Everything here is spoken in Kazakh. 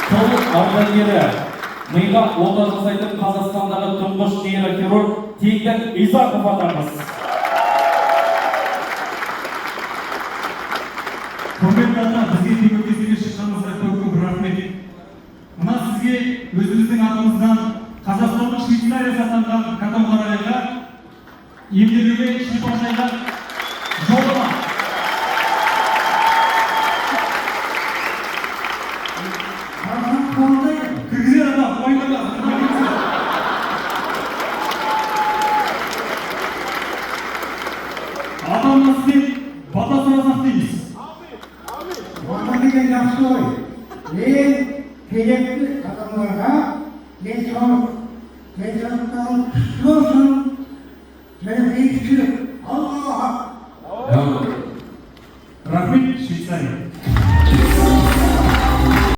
Сол ардагері миға ота жасайтын Қазақстандағы тұңғыш нейрохирург Тегін Исақов атамыз. Құрметті ата, бізге көмектесуге шыққаныңызға көп рахмет. Мына сізге өзіміздің атымыздан Қазақстанның Швейцариясы атанған Катамарайға емделуге шипажайға жолдама. Кіргізер ата, ойнама. Атамыз сізден бата сұрасақ дейміз. Бата деген жақсы ой. Ең керекті адамдарға денсаулықтарын күшті болсын, және бейбітшілік. Аллаха. Рахмет, Швейцария.